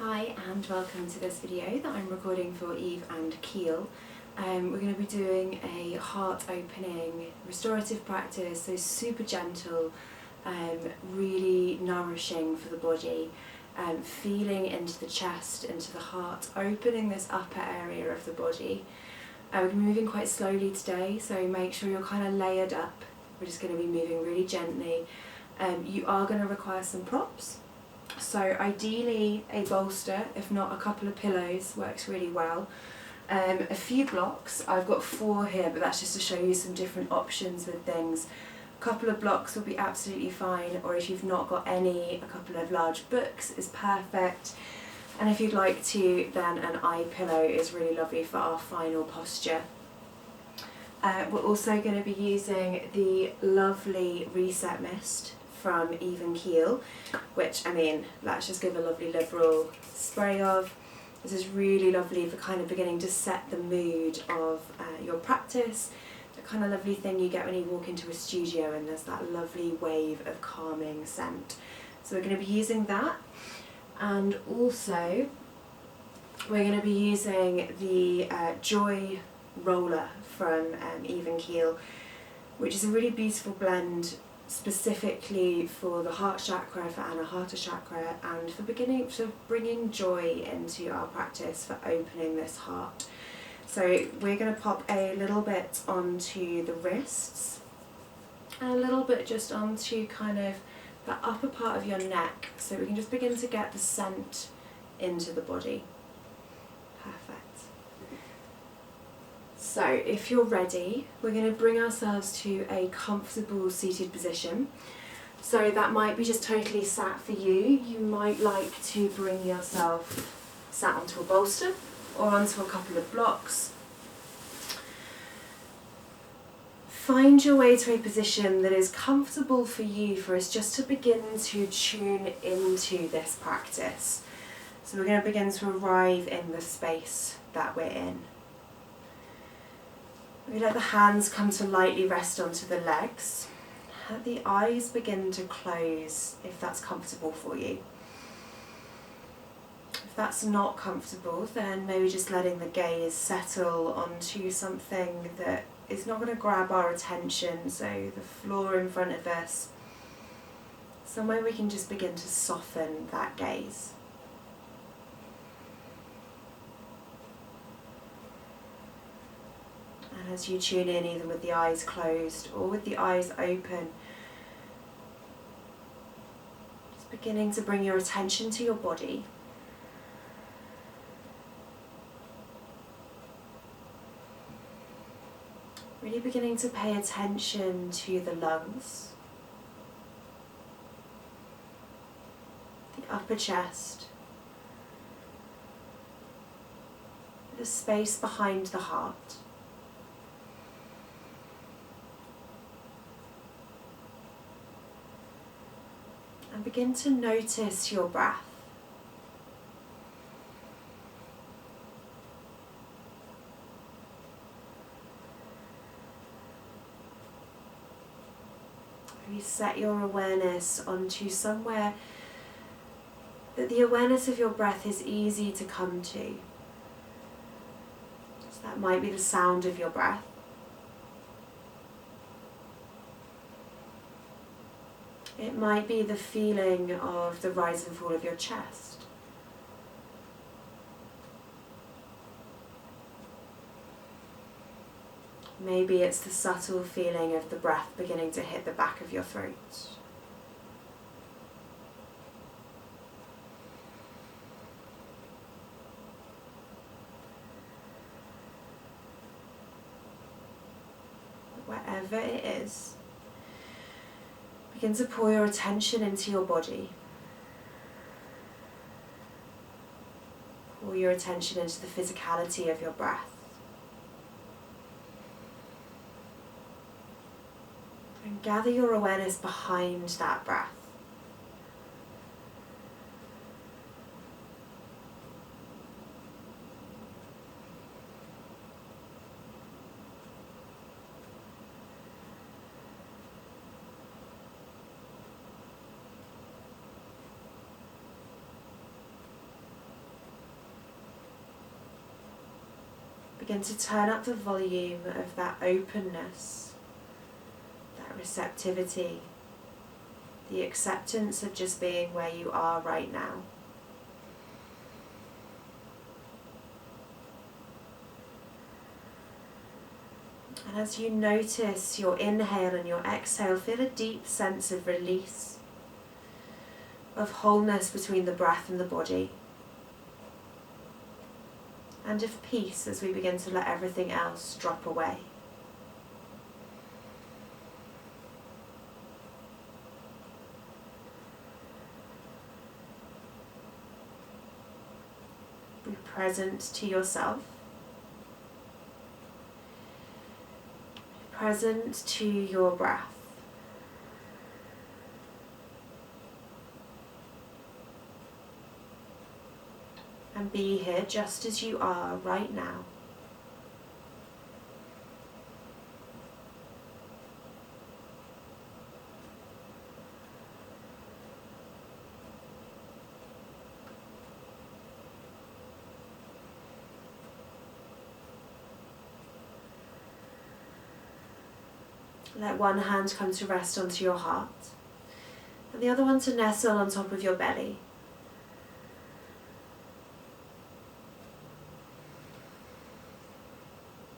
Hi and welcome to this video that I'm recording for Eve Keel. We're going to be doing a heart opening restorative practice, so super gentle, really nourishing for the body, feeling into the chest, into the heart, opening this upper area of the body. We're moving quite slowly today, so make sure you're kind of layered up. We're just going to be moving really gently. You are going to require some props. So ideally a bolster, if not a couple of pillows, works really well. A few blocks, I've got 4 here, but that's just to show you some different options with things. A couple of blocks will be absolutely fine, or if you've not got any, a couple of large books is perfect. And if you'd like to, then an eye pillow is really lovely for our final posture. We're also going to be using the lovely Reset Mist from Eve Keel, which, I mean, let's just give a lovely liberal spray of. This is really lovely for kind of beginning to set the mood of your practice, the kind of lovely thing you get when you walk into a studio and there's that lovely wave of calming scent. So we're going to be using that, and also we're going to be using the Joy Roller from Eve Keel, which is a really beautiful blend specifically for the heart chakra, for Anahata chakra, and for bringing joy into our practice, for opening this heart. So we're going to pop a little bit onto the wrists and a little bit just onto kind of the upper part of your neck, so we can just begin to get the scent into the body. Perfect. So if you're ready, we're going to bring ourselves to a comfortable seated position. So that might be just totally sat for you. You might like to bring yourself sat onto a bolster or onto a couple of blocks. Find your way to a position that is comfortable for you, for us just to begin to tune into this practice. So we're going to begin to arrive in the space that we're in. We let the hands come to lightly rest onto the legs. Let the eyes begin to close if that's comfortable for you. If that's not comfortable, then maybe just letting the gaze settle onto something that is not going to grab our attention, so the floor in front of us, somewhere we can just begin to soften that gaze. And as you tune in, either with the eyes closed or with the eyes open, just beginning to bring your attention to your body. Really beginning to pay attention to the lungs, the upper chest, the space behind the heart. And begin to notice your breath. Maybe set your awareness onto somewhere that the awareness of your breath is easy to come to. So that might be the sound of your breath. It might be the feeling of the rise and fall of your chest. Maybe it's the subtle feeling of the breath beginning to hit the back of your throat. Wherever it is, begin to pour your attention into your body. Pour your attention into the physicality of your breath. And gather your awareness behind that breath. Begin to turn up the volume of that openness, that receptivity, the acceptance of just being where you are right now. And as you notice your inhale and your exhale, feel a deep sense of release, of wholeness between the breath and the body, and of peace as we begin to let everything else drop away. Be present to yourself. Present to your breath. And be here just as you are right now. Let one hand come to rest onto your heart, and the other one to nestle on top of your belly.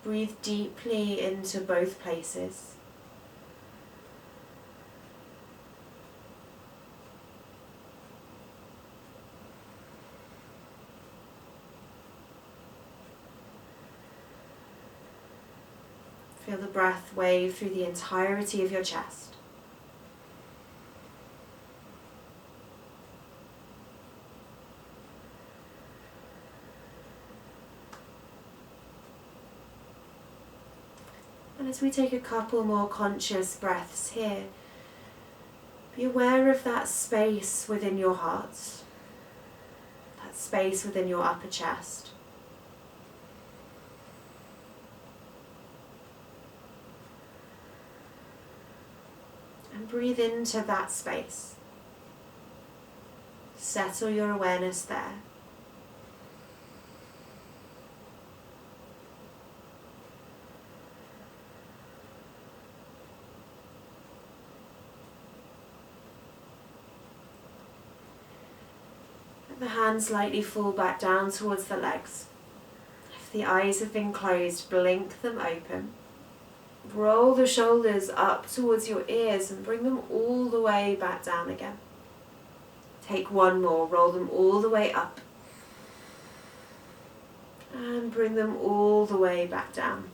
Breathe deeply into both places. Feel the breath wave through the entirety of your chest. And as we take a couple more conscious breaths here, be aware of that space within your heart, that space within your upper chest. And breathe into that space. Settle your awareness there. Let the hands lightly fall back down towards the legs. If the eyes have been closed, blink them open. Roll the shoulders up towards your ears and bring them all the way back down again. Take one more, roll them all the way up. And bring them all the way back down.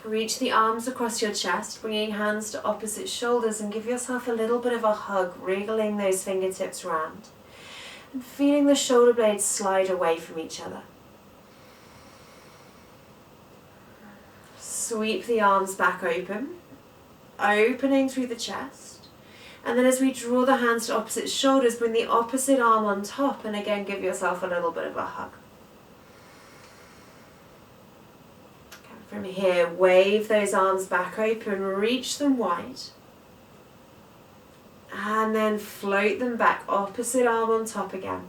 Reach the arms across your chest, bringing hands to opposite shoulders, and give yourself a little bit of a hug, wriggling those fingertips round. And feeling the shoulder blades slide away from each other. Sweep the arms back open, opening through the chest. And then as we draw the hands to opposite shoulders, bring the opposite arm on top, and again give yourself a little bit of a hug. From here, wave those arms back open, reach them wide. And then float them back, opposite arm on top again.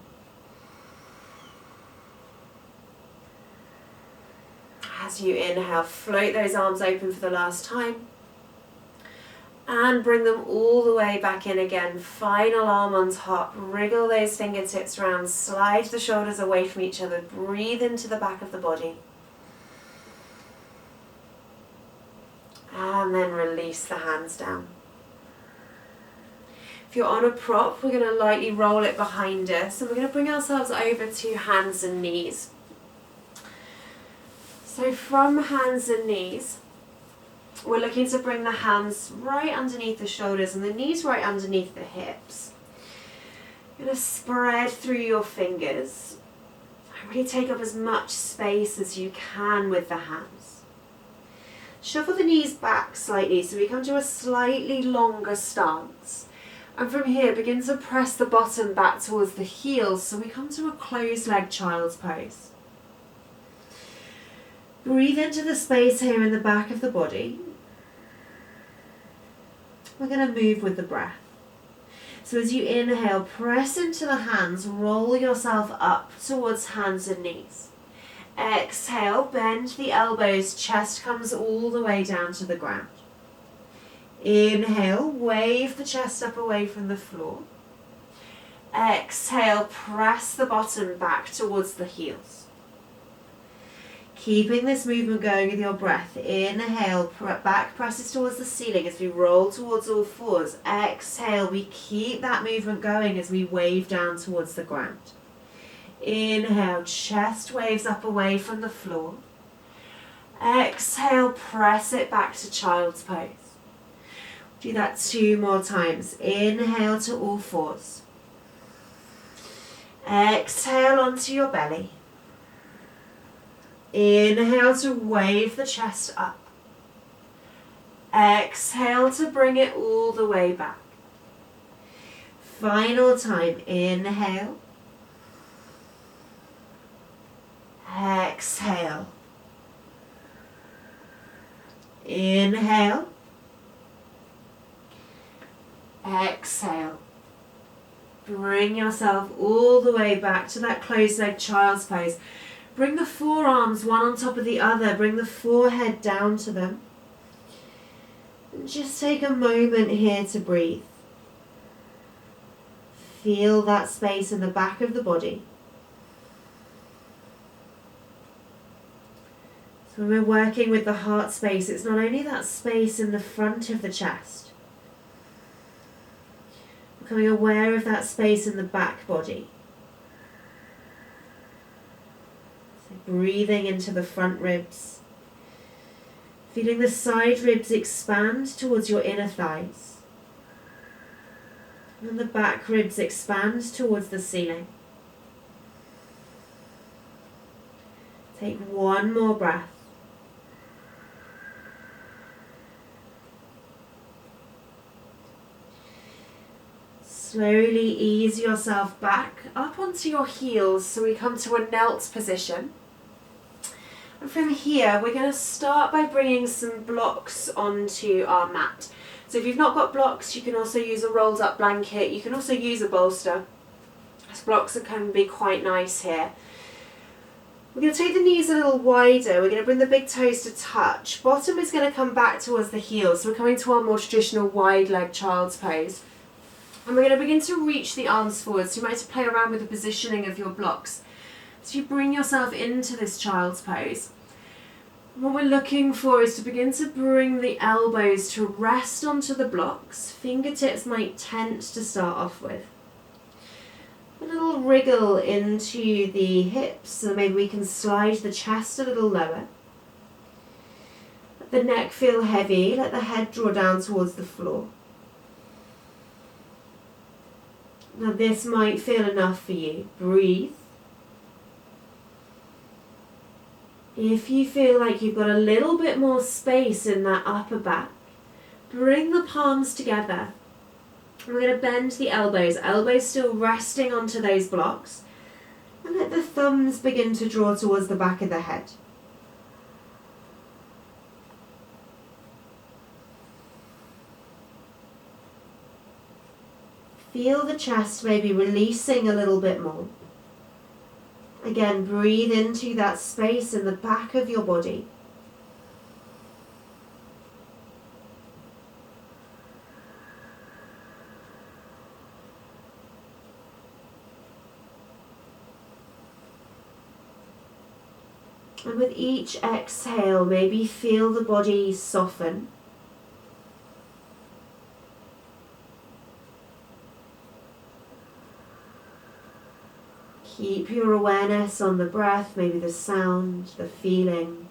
As you inhale, float those arms open for the last time. And bring them all the way back in again. Final arm on top, wriggle those fingertips around, slide the shoulders away from each other, breathe into the back of the body. And then release the hands down. If you're on a prop, we're going to lightly roll it behind us, and we're going to bring ourselves over to hands and knees. So from hands and knees, we're looking to bring the hands right underneath the shoulders and the knees right underneath the hips. You're going to spread through your fingers. Really take up as much space as you can with the hands. Shuffle the knees back slightly so we come to a slightly longer stance. And from here, begin to press the bottom back towards the heels so we come to a closed leg child's pose. Breathe into the space here in the back of the body. We're going to move with the breath. So as you inhale, press into the hands, roll yourself up towards hands and knees. Exhale, bend the elbows, chest comes all the way down to the ground. Inhale, wave the chest up away from the floor. Exhale, press the bottom back towards the heels. Keeping this movement going with your breath. Inhale, back presses towards the ceiling as we roll towards all fours. Exhale, we keep that movement going as we wave down towards the ground. Inhale, chest waves up away from the floor. Exhale, press it back to child's pose. Do that 2 more times. Inhale to all fours. Exhale onto your belly. Inhale to wave the chest up. Exhale to bring it all the way back. Final time. Inhale. Exhale. Inhale. Exhale. Bring yourself all the way back to that closed-legged child's pose. Bring the forearms one on top of the other. Bring the forehead down to them. And just take a moment here to breathe. Feel that space in the back of the body. So when we're working with the heart space, it's not only that space in the front of the chest. Becoming aware of that space in the back body. Breathing into the front ribs. Feeling the side ribs expand towards your inner thighs. And the back ribs expand towards the ceiling. Take one more breath. Slowly ease yourself back up onto your heels so we come to a knelt position. And from here, we're going to start by bringing some blocks onto our mat. So if you've not got blocks, you can also use a rolled up blanket. You can also use a bolster. As blocks can be quite nice here. We're going to take the knees a little wider. We're going to bring the big toes to touch. Bottom is going to come back towards the heels. So we're coming to our more traditional wide leg child's pose. And we're going to begin to reach the arms forward. So you might have to play around with the positioning of your blocks. So you bring yourself into this child's pose. What we're looking for is to begin to bring the elbows to rest onto the blocks. Fingertips might tense to start off with. A little wriggle into the hips, so maybe we can slide the chest a little lower. Let the neck feel heavy, let the head draw down towards the floor. Now this might feel enough for you. Breathe. If you feel like you've got a little bit more space in that upper back, bring the palms together. We're going to bend the elbows still resting onto those blocks, and let the thumbs begin to draw towards the back of the head. Feel the chest maybe releasing a little bit more. Again, breathe into that space in the back of your body. And with each exhale, maybe feel the body soften. Keep your awareness on the breath, maybe the sound, the feeling.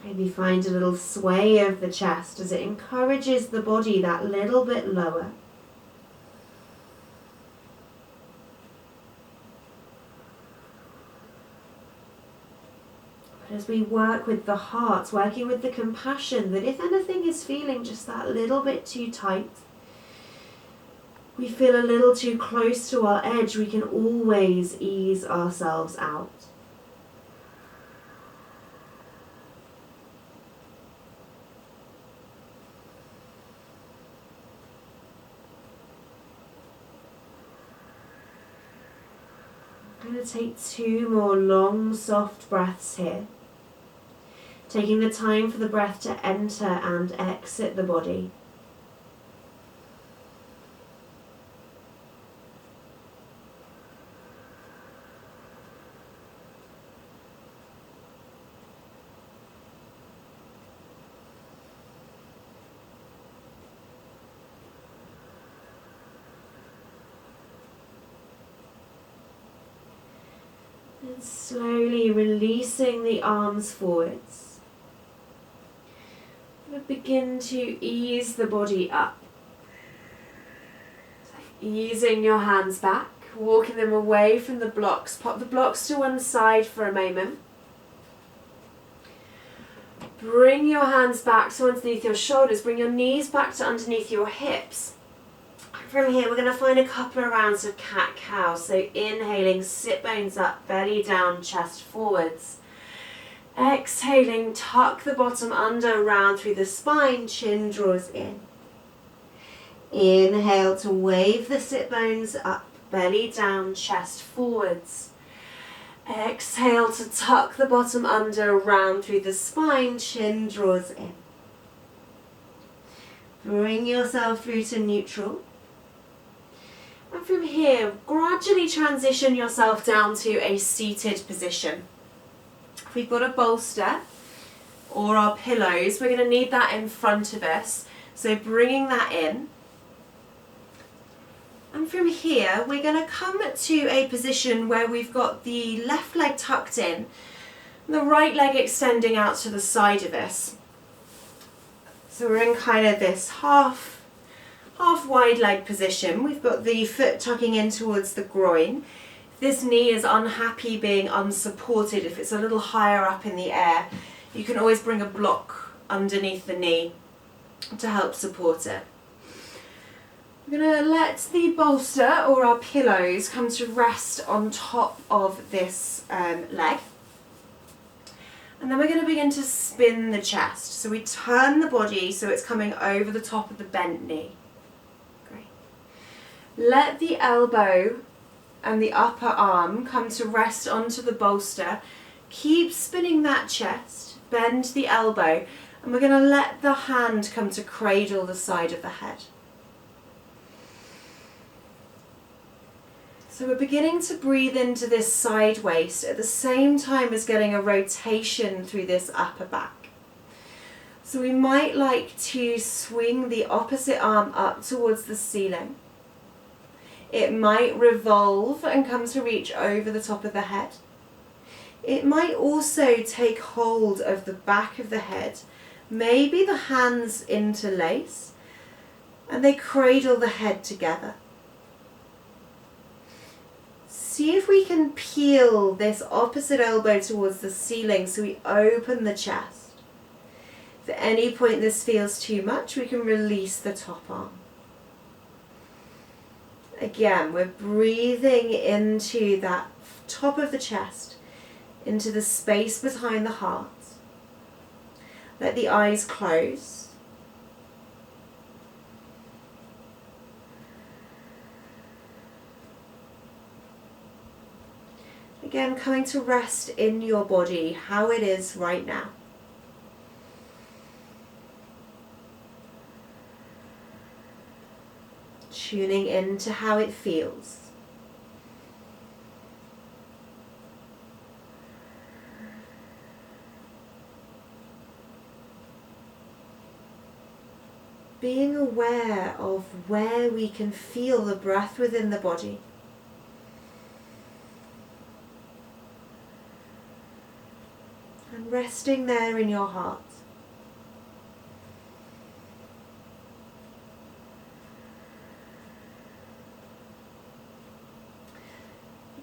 Maybe find a little sway of the chest as it encourages the body that little bit lower. But as we work with the heart, working with the compassion, that if anything is feeling just that little bit too tight, we feel a little too close to our edge, we can always ease ourselves out. going to take 2 more long, soft breaths here. Taking the time for the breath to enter and exit the body. And slowly releasing the arms forwards. Begin to ease the body up. So easing your hands back, walking them away from the blocks. Pop the blocks to one side for a moment. Bring your hands back to underneath your shoulders. Bring your knees back to underneath your hips. From here, we're going to find a couple of rounds of cat-cow. So inhaling, sit bones up, belly down, chest forwards. Exhaling, tuck the bottom under, round through the spine, chin draws in. Inhale to wave the sit bones up, belly down, chest forwards. Exhale to tuck the bottom under, round through the spine, chin draws in. Bring yourself through to neutral. And from here, gradually transition yourself down to a seated position. If we've got a bolster or our pillows, we're going to need that in front of us. So bringing that in. And from here, we're going to come to a position where we've got the left leg tucked in, and the right leg extending out to the side of us. So we're in kind of this half wide leg position. We've got the foot tucking in towards the groin. If this knee is unhappy being unsupported, if it's a little higher up in the air, you can always bring a block underneath the knee to help support it. We're going to let the bolster or our pillows come to rest on top of this leg. And then we're going to begin to spin the chest. So we turn the body so it's coming over the top of the bent knee. Great. Let the elbow and the upper arm come to rest onto the bolster. Keep spinning that chest, bend the elbow, and we're going to let the hand come to cradle the side of the head. So we're beginning to breathe into this side waist at the same time as getting a rotation through this upper back. So we might like to swing the opposite arm up towards the ceiling. It might revolve and come to reach over the top of the head. It might also take hold of the back of the head. Maybe the hands interlace and they cradle the head together. See if we can peel this opposite elbow towards the ceiling so we open the chest. If at any point this feels too much, we can release the top arm. Again, we're breathing into that top of the chest, into the space behind the heart. Let the eyes close. Again, coming to rest in your body, how it is right now. Tuning into how it feels. Being aware of where we can feel the breath within the body. And resting there in your heart.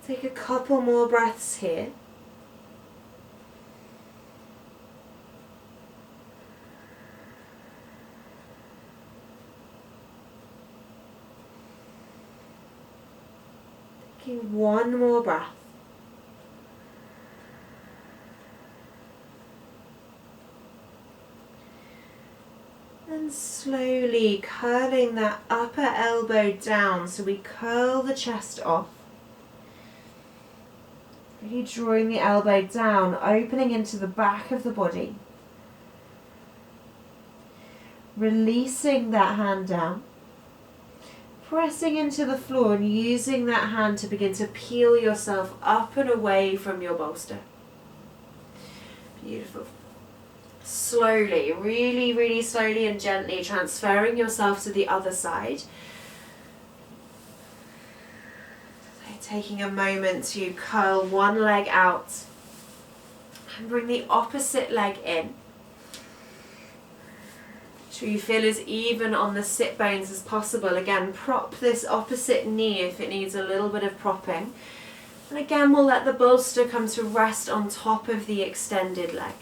Take a couple more breaths here. Taking one more breath. And slowly curling that upper elbow down so we curl the chest off. Really drawing the elbow down, opening into the back of the body. Releasing that hand down. Pressing into the floor and using that hand to begin to peel yourself up and away from your bolster. Beautiful. Slowly, really, really slowly and gently transferring yourself to the other side. So taking a moment to curl one leg out and bring the opposite leg in. So you feel as even on the sit bones as possible. Again, prop this opposite knee if it needs a little bit of propping. And again, we'll let the bolster come to rest on top of the extended leg.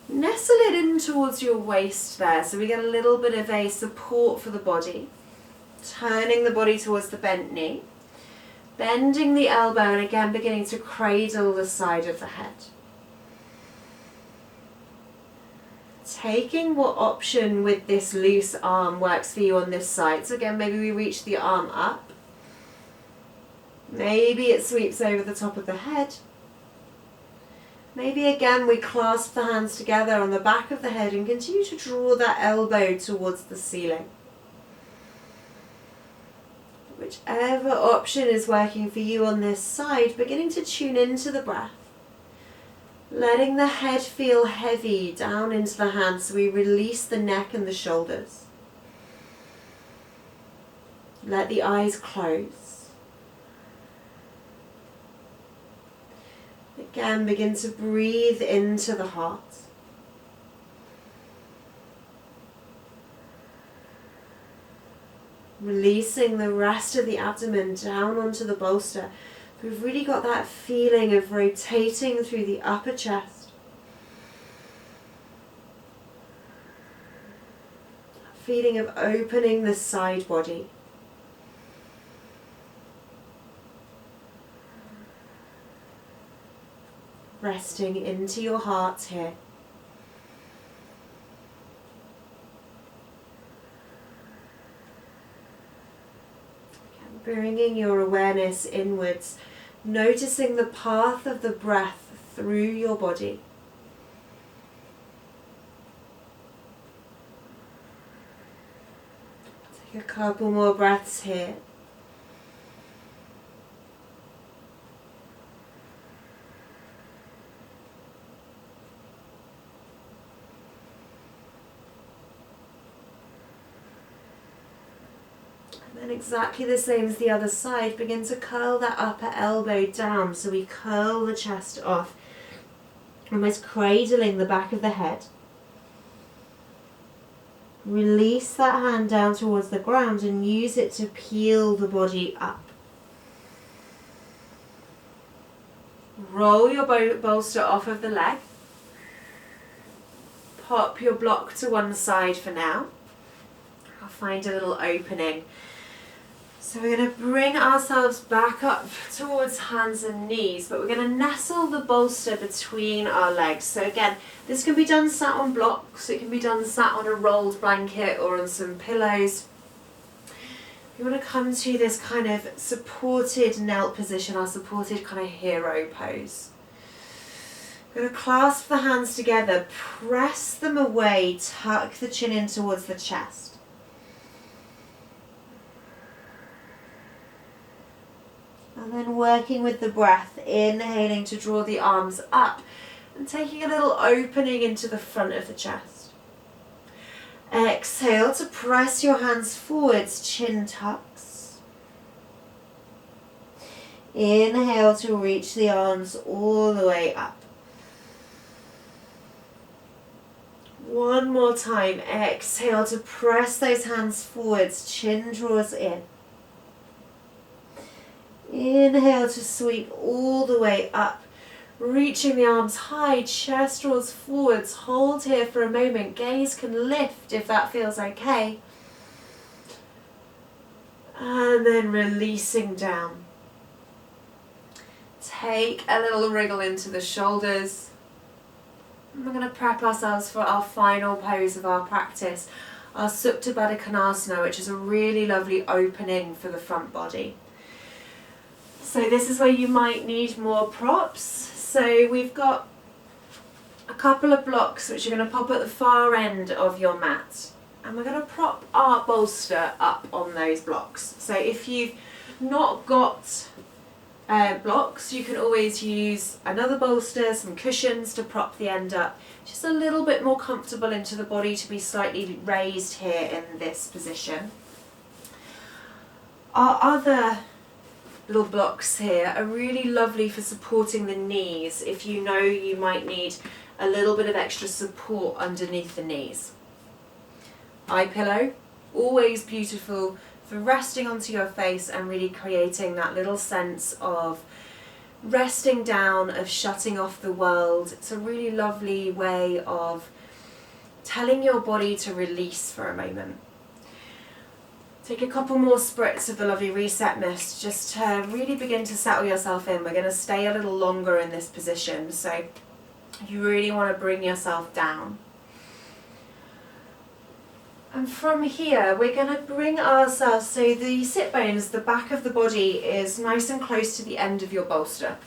Nestle it in towards your waist there, so we get a little bit of a support for the body. Turning the body towards the bent knee. Bending the elbow and again beginning to cradle the side of the head. Taking what option with this loose arm works for you on this side. So again, maybe we reach the arm up. Maybe it sweeps over the top of the head. Maybe again we clasp the hands together on the back of the head and continue to draw that elbow towards the ceiling. Whichever option is working for you on this side, beginning to tune into the breath. Letting the head feel heavy down into the hands, so we release the neck and the shoulders. Let the eyes close. Again, begin to breathe into the heart. Releasing the rest of the abdomen down onto the bolster. We've really got that feeling of rotating through the upper chest. That feeling of opening the side body. Resting into your heart here. Bringing your awareness inwards, noticing the path of the breath through your body. Take a couple more breaths here. And exactly the same as the other side, begin to curl that upper elbow down, so we curl the chest off, almost cradling the back of the head. Release that hand down towards the ground and use it to peel the body up. Roll your bolster off of the leg. Pop your block to one side for now. I'll find a little opening. So we're going to bring ourselves back up towards hands and knees, but we're going to nestle the bolster between our legs. So again, this can be done sat on blocks, it can be done sat on a rolled blanket or on some pillows. You want to come to this kind of supported knelt position, our supported kind of hero pose. We're going to clasp the hands together, press them away, tuck the chin in towards the chest. And then working with the breath, inhaling to draw the arms up and taking a little opening into the front of the chest. Exhale to press your hands forwards, chin tucks. Inhale to reach the arms all the way up. One more time, exhale to press those hands forwards, chin draws in. Inhale to sweep all the way up, reaching the arms high, chest draws forwards, hold here for a moment, gaze can lift if that feels okay. And then releasing down. Take a little wriggle into the shoulders. And we're going to prep ourselves for our final pose of our practice, our Supta Baddha Konasana, which is a really lovely opening for the front body. So this is where you might need more props. So we've got a couple of blocks which are going to pop at the far end of your mat. And we're going to prop our bolster up on those blocks. So if you've not got blocks, you can always use another bolster, some cushions to prop the end up. Just a little bit more comfortable into the body to be slightly raised here in this position. Our other little blocks here are really lovely for supporting the knees if you know you might need a little bit of extra support underneath the knees. Eye pillow, always beautiful for resting onto your face and really creating that little sense of resting down, of shutting off the world. It's a really lovely way of telling your body to release for a moment. Take a couple more spritz of the lovely reset mist just to really begin to settle yourself in. We're going to stay a little longer in this position, so you really want to bring yourself down. And from here we're going to bring ourselves, so the sit bones, the back of the body is nice and close to the end of your bolster.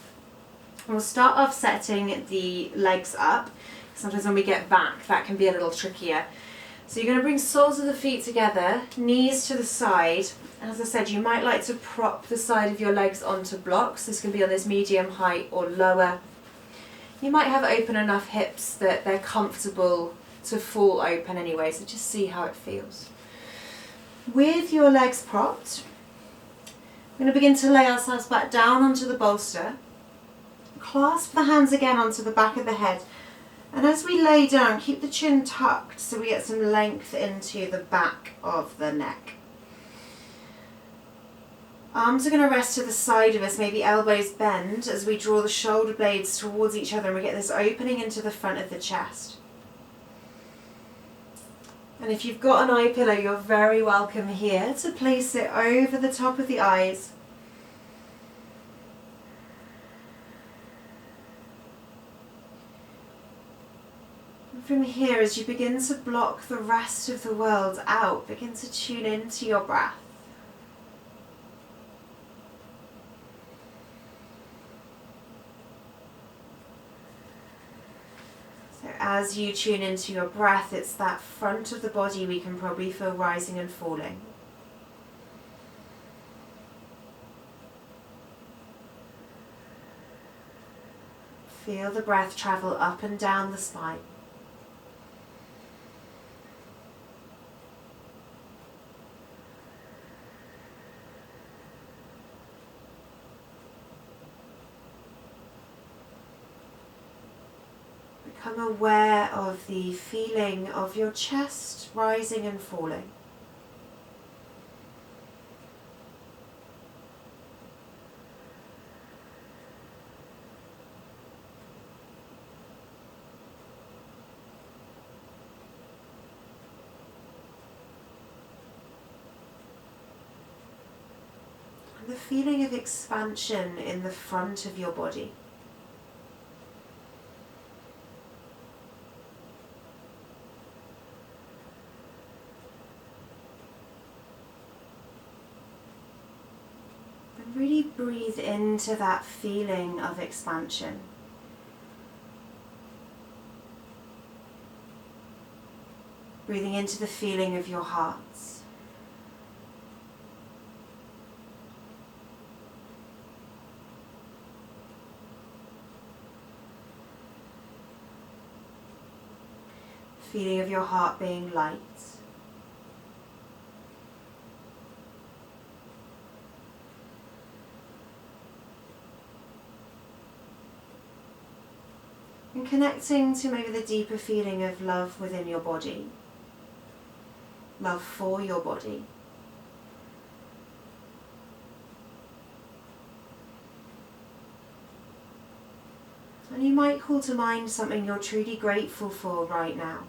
We'll start off setting the legs up. Sometimes when we get back that can be a little trickier. So you're going to bring soles of the feet together, knees to the side. As I said, you might like to prop the side of your legs onto blocks. This can be on this medium height or lower. You might have open enough hips that they're comfortable to fall open anyway, so just see how it feels. With your legs propped, we're going to begin to lay ourselves back down onto the bolster. Clasp the hands again onto the back of the head. And as we lay down, keep the chin tucked so we get some length into the back of the neck. Arms are going to rest to the side of us, maybe elbows bend as we draw the shoulder blades towards each other and we get this opening into the front of the chest. And if you've got an eye pillow, you're very welcome here to place it over the top of the eyes. From here, as you begin to block the rest of the world out, begin to tune into your breath. So as you tune into your breath, it's that front of the body we can probably feel rising and falling. Feel the breath travel up and down the spine. Become aware of the feeling of your chest rising and falling. And the feeling of expansion in the front of your body. Really breathe into that feeling of expansion. Breathing into the feeling of your heart. Feeling of your heart being light. And connecting to maybe the deeper feeling of love within your body, love for your body. And you might call to mind something you're truly grateful for right now,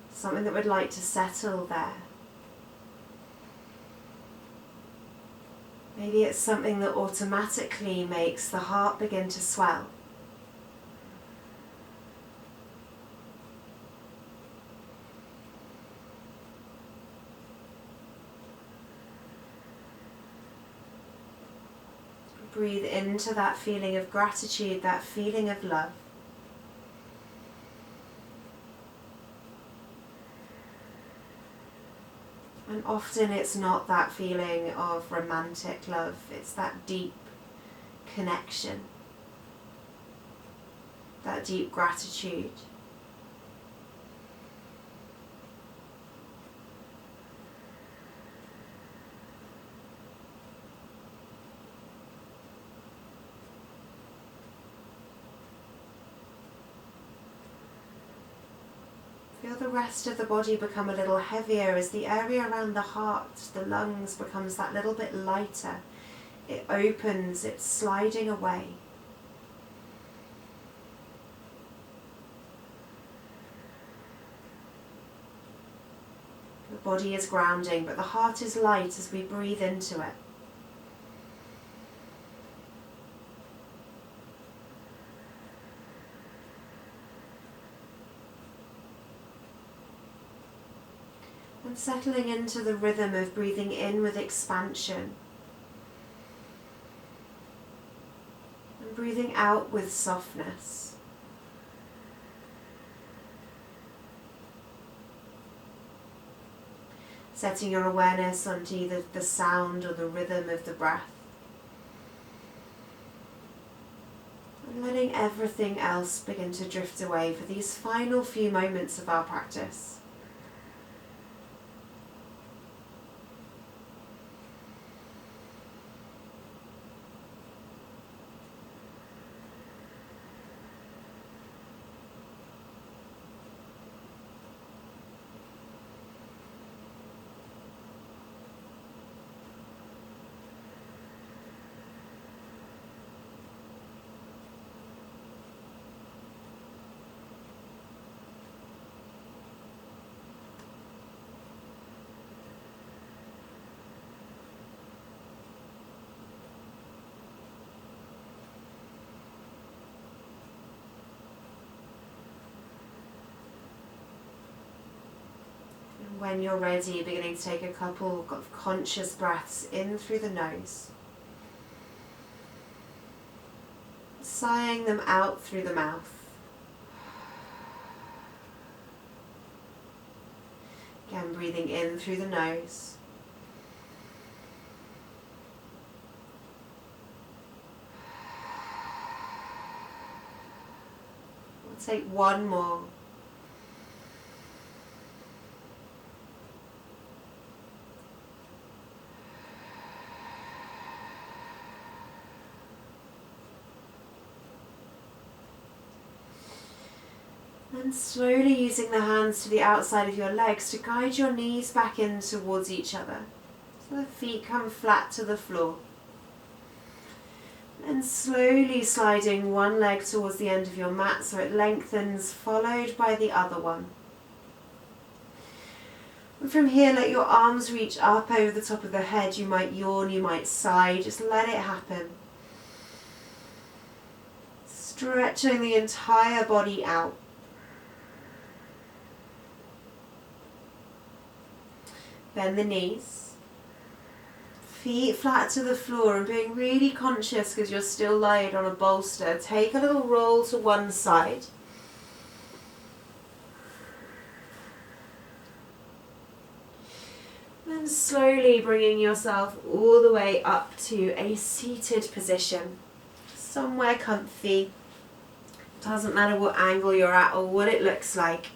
something that would like to settle there. Maybe it's something that automatically makes the heart begin to swell. Breathe into that feeling of gratitude, that feeling of love. And often it's not that feeling of romantic love, it's that deep connection, that deep gratitude. Feel the rest of the body become a little heavier as the area around the heart, the lungs, becomes that little bit lighter. It opens, it's sliding away. The body is grounding, but the heart is light as we breathe into it. And settling into the rhythm of breathing in with expansion and breathing out with softness. Setting your awareness onto either the sound or the rhythm of the breath. And letting everything else begin to drift away for these final few moments of our practice. When you're ready, beginning to take a couple of conscious breaths in through the nose, sighing them out through the mouth. Again, breathing in through the nose. We'll take one more. And slowly using the hands to the outside of your legs to guide your knees back in towards each other. So the feet come flat to the floor. And slowly sliding one leg towards the end of your mat so it lengthens, followed by the other one. And from here, let your arms reach up over the top of the head. You might yawn, you might sigh, just let it happen. Stretching the entire body out. Bend the knees, feet flat to the floor, and being really conscious because you're still lying on a bolster, take a little roll to one side. Then slowly bringing yourself all the way up to a seated position, somewhere comfy. Doesn't matter what angle you're at or what it looks like.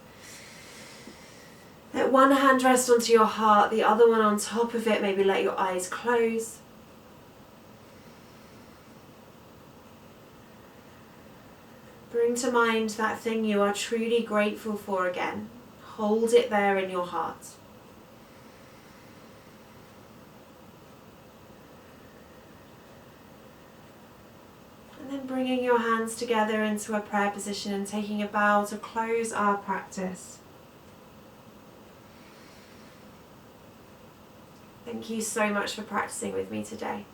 Let one hand rest onto your heart, the other one on top of it. Maybe let your eyes close. Bring to mind that thing you are truly grateful for again. Hold it there in your heart. And then bringing your hands together into a prayer position and taking a bow to close our practice. Thank you so much for practicing with me today.